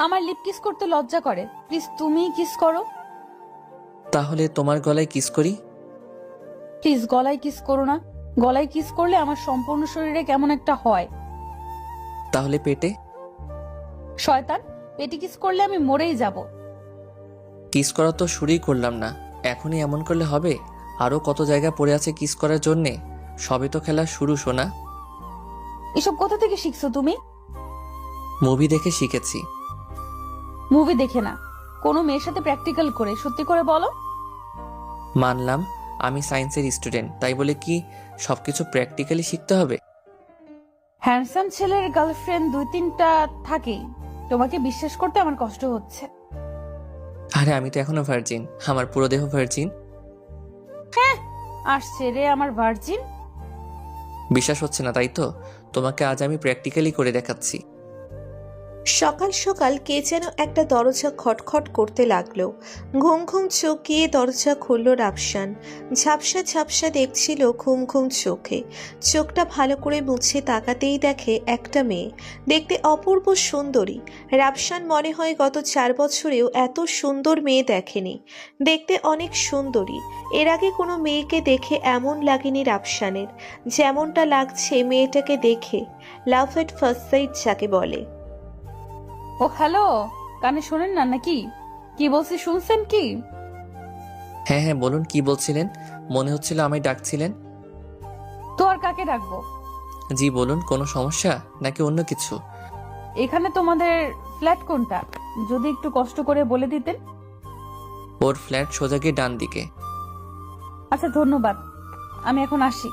আমার lip kiss করতে লজ্জা করে, প্লিজ তুমিই কিস করো। তাহলে তোমার গলায় কিস করি। প্লিজ গলায় কিস করো না। গলায় কিস করলে আমার সম্পূর্ণ শরীরে কেমন একটা হয়। তাহলে পেটে। শয়তান, পেটে কিস করলে আমি মরেই যাব। কিস করা তো শুরুই করলাম না, এখনই এমন করলে হবে? আরো কত জায়গা পড়ে আছে কিস করার জন্যে। সবে তো খেলা শুরু, শোনা। এসব কোথা থেকে শিখছো তুমি? মুভি দেখে শিখেছি। মুভি দেখে না, কোনো মেয়ের সাথে প্র্যাকটিক্যাল করে। সত্যি করে বলো। মানলাম আমি সায়েন্সের স্টুডেন্ট, তাই বলে কি সবকিছু প্র্যাকটিক্যালি শিখতে হবে? হ্যান্ডসাম ছেলের গার্লফ্রেন্ড 2-3টা থাকেই। তোমাকে বিশ্বাস করতে আমার কষ্ট হচ্ছে। আরে আমি তো এখনো ভার্জিন, আমার পুরো দেহ ভার্জিন। হ্যাঁ, আসছে রে আমার ভার্জিন। বিশ্বাস হচ্ছে না তাই তো? তোমাকে আজ আমি প্র্যাকটিক্যালি করে দেখাচ্ছি। সকাল সকাল কে যেন একটা দরজা খটখট করতে লাগলো। ঘুম ঘুম চোখ গিয়ে দরজা খুলল রাফসান। ঝাপসা ঝাপসা দেখছিল ঘুম ঘুম চোখে। চোখটা ভালো করে মুছে তাকাতেই দেখে একটা মেয়ে, দেখতে অপূর্ব সুন্দরী। রাফসান মনে হয় গত 4 বছরেও এত সুন্দর মেয়ে দেখেনি। দেখতে অনেক সুন্দরী, এর আগে কোনো মেয়েকে দেখে এমন লাগেনি রাফসানের, যেমনটা লাগছে মেয়েটাকে দেখে। লাভ এট ফার্স্ট সাইট যাকে বলে। ও হ্যালো, কানে শোনেন না নাকি? কি বলছি শুনছেন কি? হ্যাঁ হ্যাঁ বলুন, কি বলছিলেন? মনে হচ্ছিল আমায় ডাকছিলেন। তো আর কাকে ডাকবো? জি বলুন, কোনো সমস্যা নাকি অন্য কিছু? এখানে তোমাদের ফ্ল্যাট কোনটা, যদি একটু কষ্ট করে বলে দিতেন। ওর ফ্ল্যাট সোজা গিয়ে ডান দিকে। আচ্ছা ধন্যবাদ, আমি এখন আসি।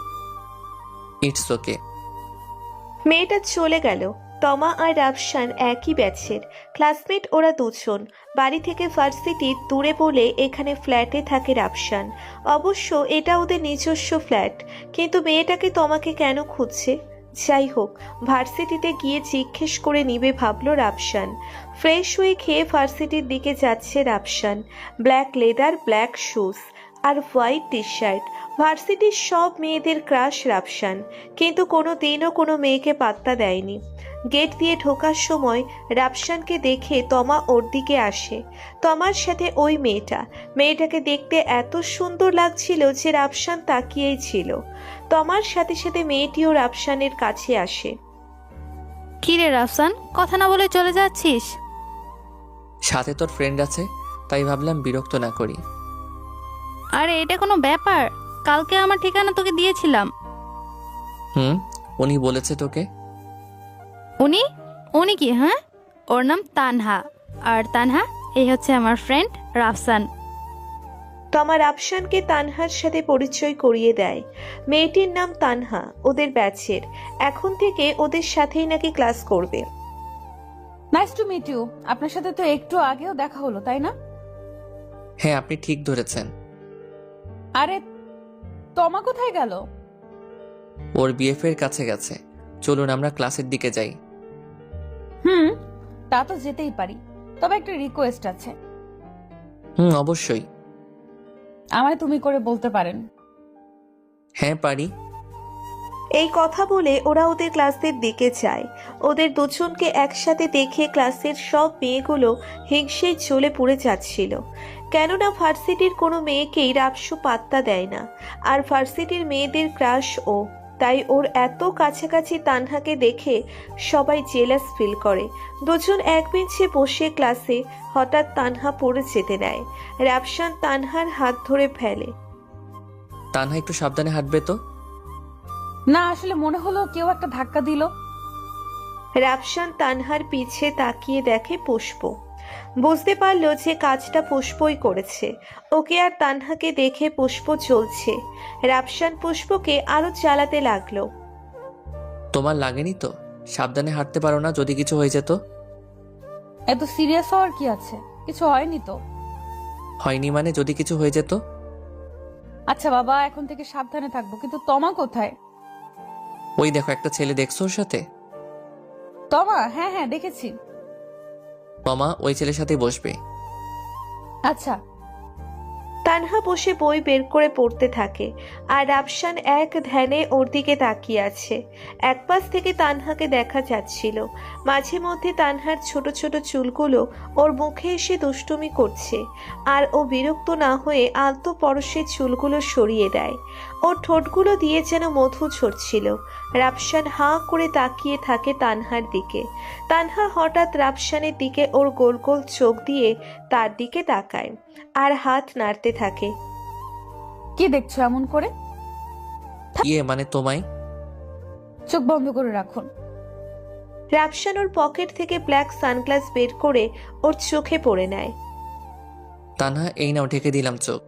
It's okay. মেয়েটা চলে গেল। তমা আর রাফসান একই ব্যাচের ক্লাসমেট, ওরা দুজন। বাড়ি থেকে ভার্সিটি দূরে বলে এখানে ফ্ল্যাটে থাকে রাফসান। অবশ্য এটা ওদের নিজস্ব ফ্ল্যাট, কিন্তু মেয়েটাকে তমাকে কেন খুঁজছে? যাই হোক, ভার্সিটিতে গিয়ে জিজ্ঞেস করে নিবে ভাবল রাফসান। ফ্রেশ হয়ে খেয়ে ভার্সিটির দিকে যাচ্ছে Rafsan. Black leather, black shoes আর হোয়াইট টি শার্ট। ভার্সিটির সব মেয়েদের ক্রাশ রাফসান, কিন্তু কোনো দিনও কোনো মেয়েকে পাত্তা দেয়নি। গেট দিয়ে ঢোকার সময় রাফসানকে দেখে তমা ওর দিকে আসে। তমার সাথে ওই মেয়েটাকে দেখতে এত সুন্দর লাগছিল যে রাফসান তাকিয়েই ছিল। তমার সাথে সাথে মেয়েটিও রাফসানের কাছে আসে। কি রে রাফসান, কথা না বলে চলে যাচ্ছিস? সাথে তোর ফ্রেন্ড আছে, তাই ভাবলাম বিরক্ত না করি। আরে এটা কোনো ব্যাপার? কালকে আমার ঠিকানা তোকে দিয়েছিলাম। হুম, উনি বলেছে তোকে? উনি? উনি কি? হ্যাঁ, ওর নাম তানহা। আর তানহা এই হচ্ছে আমার ফ্রেন্ড রাফসান। তমা রাফসানকে তানহার সাথে পরিচয় করিয়ে দেয়। মেয়েটির নাম তানহা, ওদের ব্যাচের। এখন থেকে ওদের সাথেই নাকি ক্লাস করবে। Nice to meet you. আপনার সাথে তো একটু আগেও দেখা হলো, তাই না? হ্যাঁ আপনি ঠিক ধরেছেন। আরে তমা কোথায় গেল? ওর বিএফ এর কাছে গেছে। চলুন আমরা ক্লাসের দিকে যাই। হুম, তা তো যেতেই পারি, তবে একটা রিকোয়েস্ট আছে। হুম, অবশ্যই। আমায় তুমি করে বলতে পারেন। হ্যাঁ পারি। এই কথা বলে ওরা ওদের ক্লাসের দিকে যায়। ওদের দুজনকে একসাথে দেখে ক্লাসের সব মেয়েগুলো হিংসেয় জ্বলে পুড়ে যাচ্ছিল। কেননা ভার্সিটির কোনো মেয়েকেই রাফসু পাত্তা দেয় না, আর ভার্সিটির মেয়েদের ক্রাশ ও। তাই ওর এত কাছাকাছি তানহাকে দেখে সবাই জেলাস ফিল করে। দুজন এক বেঞ্চে বসে ক্লাসে হঠাৎ তানহা পড়ে যেতে নেয়। রাফসান তানহার হাত ধরে ফেলে। তানহা একটু সাবধানে হাঁটবে তো। না, আসলে মনে হলো কেউ একটা ধাক্কা দিল। রাফসান তানহার পিছে তাকিয়ে দেখে পুষ্প। বুঝতে পারলো যে কাজটা পুষ্পই করেছে। ওকে আর তানহাকে দেখে পুষ্প চলছে। রাফসান পুষ্পকে আরো চালাতে লাগলো। তোমার লাগেনি তো? সাবধানে হাঁটতে পারো না, যদি কিছু হয়ে যেত? এত সিরিয়াস হওয়ার কি আছে? কিছু হয়নি তো। হয়নি মানে যদি কিছু হয়ে যেত? আচ্ছা বাবা, এখন থেকে সাবধানে থাকবো। কিন্তু তমা কোথায়? ওই দেখো একটা ছেলে, দেখছো ওর সাথে? তমা? হ্যাঁ হ্যাঁ দেখেছি। মামা ওই ছেলের সাথেই বসবে। আচ্ছা। তানহা বসে বই বের করে পড়তে থাকে আর রাফসান এক ধ্যানে ওর দিকে তাকিয়ে আছে। এক পাশ থেকে তানহাকে দেখা যাচ্ছিল। মাঝে মধ্যে তানহার ছোট ছোট চুলগুলো ওর মুখে এসে দুষ্টুমি করছে আর ও বিরক্ত না হয়ে আলতো পরশে চুলগুলো সরিয়ে দেয়। ওর ঠোঁটগুলো দিয়ে যেন মধু ঝরছিল। রাফসান হাঁ করে তাকিয়ে থাকে তানহার দিকে। তানহা হঠাৎ রাফসানের দিকে ওর গোল গোল চোখ দিয়ে তার দিকে তাকায় আর হাত নাড়তে থাকে। কি দেখছো এমন করে? মানে তোমায়? চোখ বন্ধ করে রাখুন। রাফসান ওর পকেট থেকে ব্ল্যাক সানগ্লাস বের করে ওর চোখে পড়ে নেয়। তানহা, এই নাও ঢেকে দিলাম চোখ।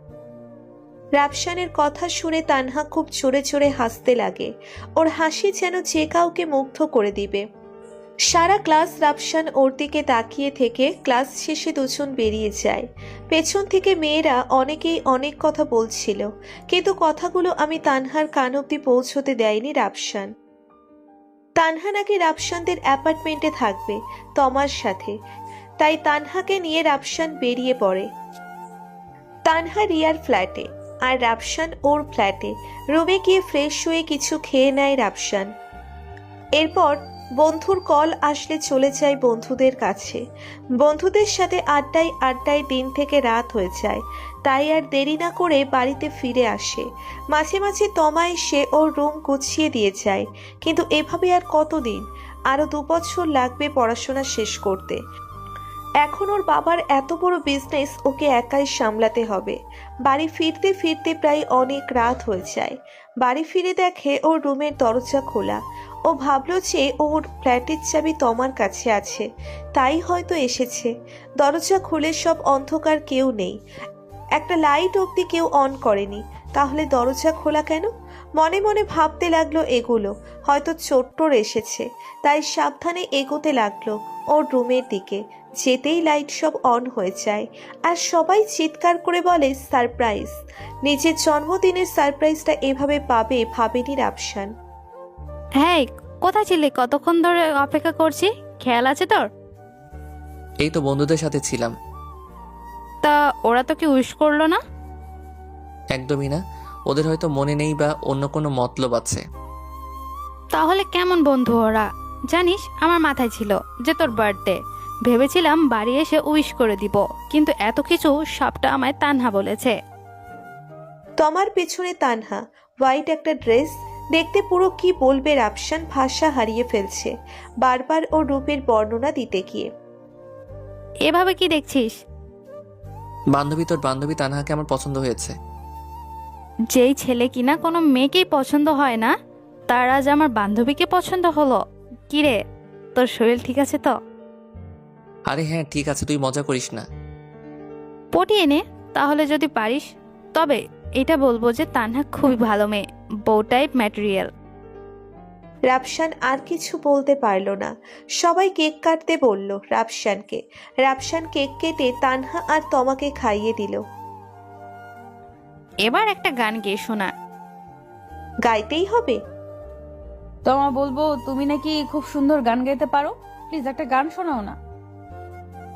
রাফসানের কথা শুনে তানহা খুব জোরে জোরে হাসতে লাগে। ওর হাসি যেন যে কাউকে মুগ্ধ করে দিবে। সারা ক্লাস রাফসান ওর দিকে তাকিয়ে থেকে ক্লাস শেষে দুজন বেরিয়ে যায়। পেছন থেকে মেয়েরা অনেকেই অনেক কথা বলছিল, কিন্তু কথাগুলো আমি তানহার কান অব্দি পৌঁছতে দেয়নি রাফসান। তানহা নাকি রাফসানদের অ্যাপার্টমেন্টে থাকবে তমার সাথে, তাই তানহাকে নিয়ে রাফসান বেরিয়ে পড়ে। তানহা রিয়ার ফ্ল্যাটে আর রাফসান ওর ফ্ল্যাটে। রুমে গিয়ে ফ্রেশ হয়ে কিছু খেয়ে নেয় রাফসান। এরপর বন্ধুর কল আসলে চলে যায় বন্ধুদের কাছে। বন্ধুদের সাথে আড্ডায় দিন থেকে রাত হয়ে যায়, তাই আর দেরি না করে বাড়িতে ফিরে আসে। মাঝে মাঝে তমা এসে ওর রুম গুছিয়ে দিয়ে যায়, কিন্তু এভাবে আর কতদিন? আরো 2 বছর লাগবে পড়াশোনা শেষ করতে। এখন ওর বাবার এত বড় বিজনেস ওকে একাই সামলাতে হবে। বাড়ি ফিরতে ফিরতে প্রায় অনেক রাত হয়ে যায়। বাড়ি ফিরে দেখে ওর রুমের দরজা খোলা। ও ভাবলো যে ওর ফ্ল্যাটের চাবি তমার কাছে আছে, তাই হয়তো এসেছে। দরজা খুলে সব অন্ধকার, কেউ নেই। একটা লাইট অবধি কেউ অন করেনি, তাহলে দরজা খোলা কেন? মনে মনে ভাবতে লাগলো এগুলো হয়তো চোট্টর এসেছে, তাই সাবধানে এগোতে লাগলো ওর রুমের দিকে। যেতেই লাইট সব অন হয়ে যায় আর সবাই চিৎকার করে বলে সারপ্রাইজ। নিজের জন্মদিনের সারপ্রাইজটা এভাবে পাবে ভাবেনি রাফসান। হ্যাঁ, কোথায় ছিলে? কতক্ষণ ধরে অপেক্ষা করছি, খেয়াল আছে তোর? এই তো বন্ধুদের সাথে ছিলাম। তা ওরা তো কি উইশ করলো না? একদমই না, ওদের হয়তো মনে নেই বা অন্য কোনো মতলব আছে। তাহলে কেমন বন্ধু ওরা? জানিস, আমার মাথায় ছিল যে তোর বার্থডে, ভেবেছিলাম বাড়ি এসে উইশ করে দিব, কিন্তু এত কিছু সবটা আমায় তানহা বলেছে। তমার পেছনে তানহা, হোয়াইট একটা ড্রেস, দেখতে পুরো কি বলবে রাফসান ভাষা হারিয়ে ফেলছে বারবার ওর রূপের বর্ণনা দিতে গিয়ে। এভাবে কি দেখছিস? তোর বান্ধবী তানহাকে আমার পছন্দ হয়েছে। যেই ছেলে কিনা কোনো মেয়েকেই পছন্দ হয় না, তার আজ আমার বান্ধবীকে পছন্দ হলো। কিরে, তোর শরীর ঠিক আছে তো? আরে হ্যাঁ ঠিক আছে, তুই মজা করিস না। পটিয়ে নে তাহলে যদি পারিস। তবে এটা বলবো যে তানহা খুবই ভালো মেয়ে, বউ টাইপ ম্যাটেরিয়াল। রাফসান আর কিছু বলতে পারল না। সবাই কেক কাটতে বলল রাফসানকে। রাফসান কেক কেটে তানহা আর তমাকে খাইয়ে দিল। এবার একটা গান গেয়ে শোনা। গাইতেই হবে? তোমা, বলবো তুমি নাকি খুব সুন্দর গান গাইতে পারো, প্লিজ একটা গান শোনাও না।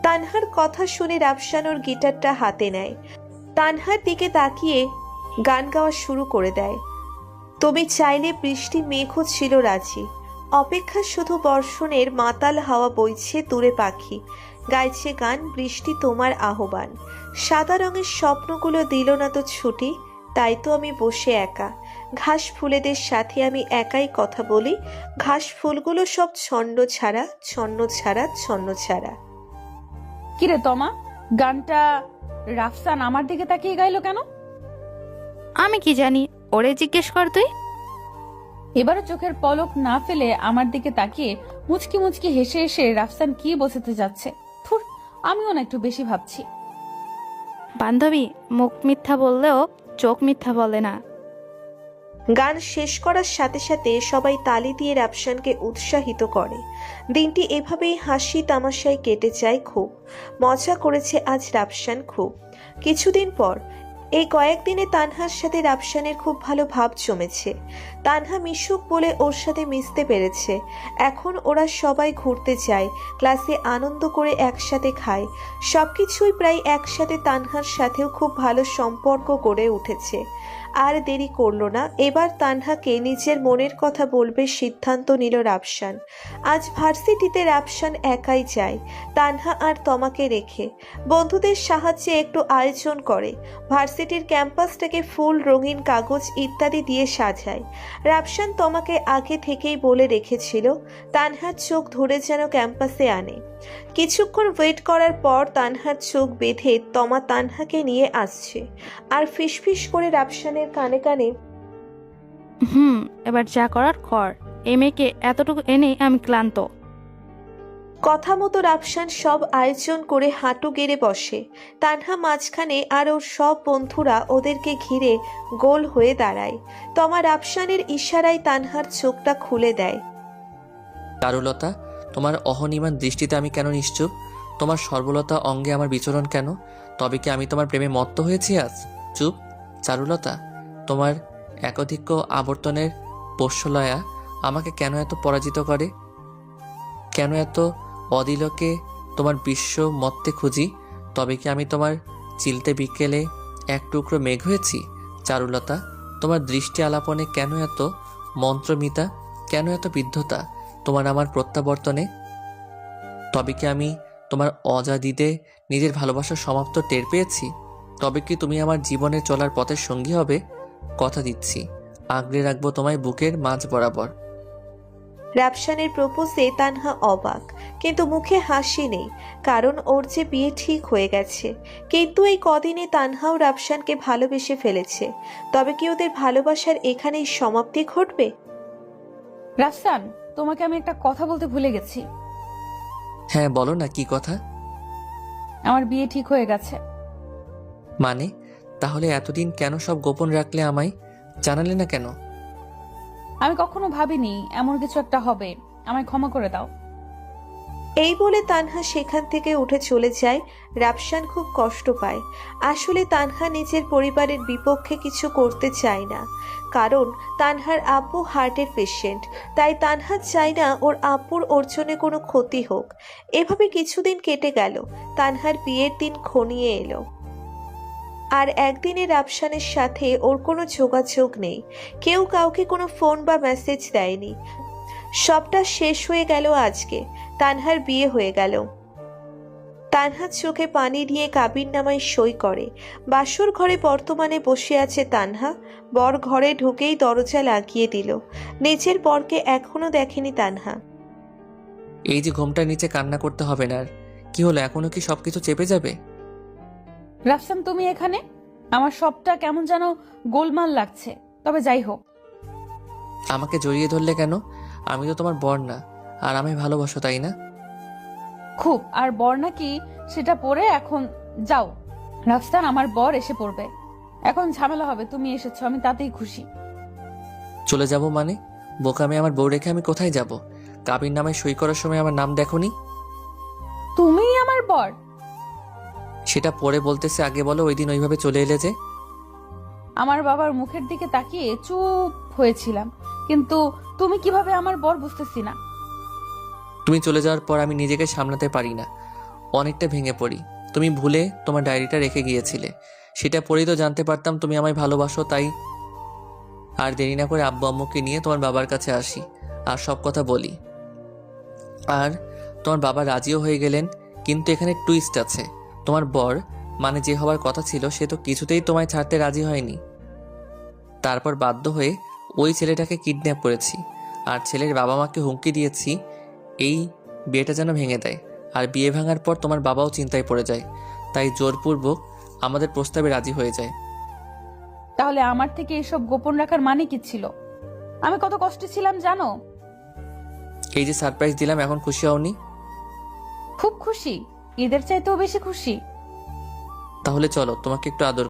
তানহার কথা শুনে রাফসান ওর গিটারটা হাতে নেয়। তানহার দিকে তাকিয়ে গান গাওয়া শুরু করে দেয়। তুমি চাইলে বৃষ্টি মেঘও ছিল রাজি, অপেক্ষা শুধু বর্ষণের মাতাল হাওয়া বইছে দূরে পাখি, গাইছে গান বৃষ্টি তোমার আহ্বান। সাদা রঙের স্বপ্নগুলো দিল না তো ছুটি, তাই তো আমি বসে একা। ঘাস ফুলেদের সাথে আমি একাই কথা বলি, ঘাস ফুলগুলো সব ছন্ন ছাড়া ছন্ন ছাড়া ছন্ন ছাড়া। কিরে তমা, গানটা রাফসান আমার দিকে তাকিয়ে গাইলো কেন? আমি কি জানি, ওরে জিজ্ঞেস কর তুই। এবারও চোখের পলক না ফেলে আমার দিকে তাকিয়ে মুচকি মুচকি হেসে হেসে রাফসান কি বোঝাতে যাচ্ছে। থুর, আমিও না একটু বেশি ভাবছি। বান্ধবী মুখ মিথ্যা বললেও চোখ মিথ্যা বলে না। গান শেষ করার সাথে সাথে সবাই তালি দিয়ে রাফসানকে উৎসাহিত করে। দিনটি এভাবেই হাসি তামাশায় কেটে যায়। খুব মজা করেছে আজ রাফসান খুব। কিছুদিন পর এই কয়েকদিনে তানহার সাথে রাফসানের খুব ভালো ভাব জমেছে। তানহা মিশুক বলে ওর সাথে মিশতে পেরেছে। এখন ওরা সবাই ঘুরতে যায়, ক্লাসে আনন্দ করে একসাথে খায়, সবকিছুই প্রায় একসাথে। তানহার সাথেও খুব ভালো সম্পর্ক গড়ে উঠেছে। আর দেরি করলো না, এবার তানহাকে নিজের মনের কথা বলবে সিদ্ধান্ত নিল রাফসান। আজ ভার্সিটিতে রাফসান একাই যায়, তানহা আর তমাকে রেখে। বন্ধুদের সাহায্যে একটু আয়োজন করে, ভার্সিটির ক্যাম্পাসটাকে ফুল, রঙিন কাগজ ইত্যাদি দিয়ে সাজায়। রাফসান তমাকে আগে থেকেই বলে রেখেছিল তানহার চোখ ধরে যেন ক্যাম্পাসে আনে। কিছুক্ষণ ওয়েট করার পর তানহার চোখ বেঁধে তমা তানহাকে নিয়ে আসছে, আর ফিসফিস করে রাফসানের কানে কানে, এবার যা করার কর। এই মেয়েকে এতটুকু এনে আমি ক্লান্ত। কথা মতো রাফসান সব আয়োজন করে হাঁটু গেড়ে বসে। তানহা মাঝখানে, আর ওর সব বন্ধুরা ওদেরকে ঘিরে গোল হয়ে দাঁড়ায়। তমা রাফসানের ইশারায় তানহার চোখটা খুলে দেয়। চারুলতা, তোমার অহনিমান দৃষ্টিতে আমি কেন নিশ্চুপ? তোমার সর্বলতা অঙ্গে আমার বিচরণ কেন? তবে কি আমি তোমার প্রেমে মত্ত হয়েছি আজ? চুপ চারুলতা, তোমার একধিক্য আবর্তনের পোষ্যলয়া আমাকে কেন এত পরাজিত করে? কেন এত অদিলকে তোমার বিশ্ব মত্তে খুঁজি? তবে কি আমি তোমার চিলতে বিকেলে এক টুকরো মেঘ হয়েছি? চারুলতা, তোমার দৃষ্টি আলাপনে কেন এত মন্ত্রমিতা, কেন এত বিদ্ধতা তোমার আমার প্রত্যাবর্তনে? তবে কি আমি তোমার অজাদিতে নিজের ভালোবাসার সমাপ্ত টের পেয়েছি? তবে কি তুমি আমার জীবনে চলার পথের সঙ্গী হবে? কথা দিচ্ছি, আগলে রাখবো তোমায় বুকের মাঝ বরাবর। রাফসানের প্রপোজে তানহা অবাক, কিন্তু মুখে হাসি নেই, কারণ ওর যে বিয়ে ঠিক হয়ে গেছে। কিন্তু এই কদিনে তানহাও রাফসানকে ভালোবেসে ফেলেছে। তবে কি ওদের ভালোবাসার এখানেই সমাপ্তি ঘটবে? রাফসান, তোমাকে আমি একটা কথা বলতে ভুলে গেছি। হ্যাঁ বলো না, কি কথা? আমার বিয়ে ঠিক হয়ে গেছে। মানে? তাহলে এতদিন কেন সব গোপন রাখলে, আমায় জানালে না কেন? আমি কখনো ভাবিনি এমন কিছু একটা হবে। আমায় ক্ষমা করে দাও। এই বলে তানহা সেখান থেকে উঠে চলে যায়। রাফসান খুব কষ্ট পায়। আসলে তানহা নিজের পরিবারের বিপক্ষে কিছু করতে চায় না, কারণ তানহার আব্বু হার্টের পেশেন্ট। তাই তানহা চায় না ওর আব্বুর ওর জন্য কোনো ক্ষতি হোক। এভাবে কিছুদিন কেটে গেল। তানহার বিয়ের দিন ঘনিয়ে এলো, আর একদিনে রাফসানের সাথে ওর কোনো যোগাযোগ নেই। কেউ কাউকে কোনো ফোন বা মেসেজ দেয়নি। সবটা শেষ হয়ে গেল আজকে। তানহার বিয়ে হয়ে গেল। তানহার চোখে পানি নিয়ে কাবিননামায় সই করে। বাসর ঘরে বর্তমানে বসে আছে তানহা। বর ঘরে ঢুকেই দরজা লাগিয়ে দিল। নিজের বরকে এখনো দেখেনি তানহা। এই যে ঘোমটার নিচে কান্না করতে হবে না আর। কি হলো, এখনো কি সবকিছু চেপে যাবে? রাফসান, তুমি এখানে? আমার সবটা কেমন যেন গোলমাল লাগছে। তবে যাই হোক। আমাকে জড়িয়ে ধরলে কেন? আমি তো তোমার বর না, আর আমি ভালোবাসো, তাই না? খুব। আর বর নাকি সেটা পরে এখন যাও। রাফসান, আমার বর এসে পড়বে। এখন ঝামেলা হবে। তুমি এসেছো, আমি তাতেই খুশি। চলে যাব মানে? বোকামে, আমার বউ রেখে আমি কোথায় যাব? কাবির নামে সই করার সময় আমার নাম দেখোনি? তুমি আমার বর? সেটা পরে বলতেছে, আগে বলো ওই দিন ওইভাবে চলে এলে যে। আমার বাবার মুখের দিকে তাকিয়ে চুপ হয়েছিলাম, কিন্তু তুমি কিভাবে আমার বর বুঝতেছি না। তুমি চলে যাওয়ার পর আমি নিজেকে সামলাতে পারি না, অনেকটা ভেঙে পড়ি। তুমি ভুলে তোমার ডায়েরিটা রেখে গিয়েছিলে, সেটা পড়েই তো জানতে পারতাম তুমি আমায় ভালোবাসো। তাই আর দেরি না করে আব্বু আম্মুকে নিয়ে তোমার বাবার কাছে আসি আর সব কথা বলি। আর তোমার বাবা রাজিও হয়ে গেলেন। কিন্তু এখানে টুইস্ট আছে। তোমার বর, মানে যে হওয়ার কথা ছিল, সে তো কিছুতেই তোমায় ছাড়তে রাজি হয়নি। তারপর বাধ্য হয়ে ওই ছেলেটাকে কিডন্যাপ করেছি, আর ছেলের বাবা মাকে হুমকি দিয়েছি এই বিয়েটা যেন ভেঙে দেয়। আর বিয়ে ভাঙার পর তোমার বাবাও চিন্তায় পড়ে যায়, তাই জোরপূর্বক আমাদের প্রস্তাবে রাজি হয়ে যায়। তাহলে আমার থেকে এসব গোপন রাখার মানে কি ছিল? আমি কত কষ্টে ছিলাম জানো? এই যে সারপ্রাইজ দিলাম, এখন খুশি হওনি? খুব খুশি, ঈদের চাইতেও বেশি খুশি। তাহলে চলো, তোমাকে একটু আদর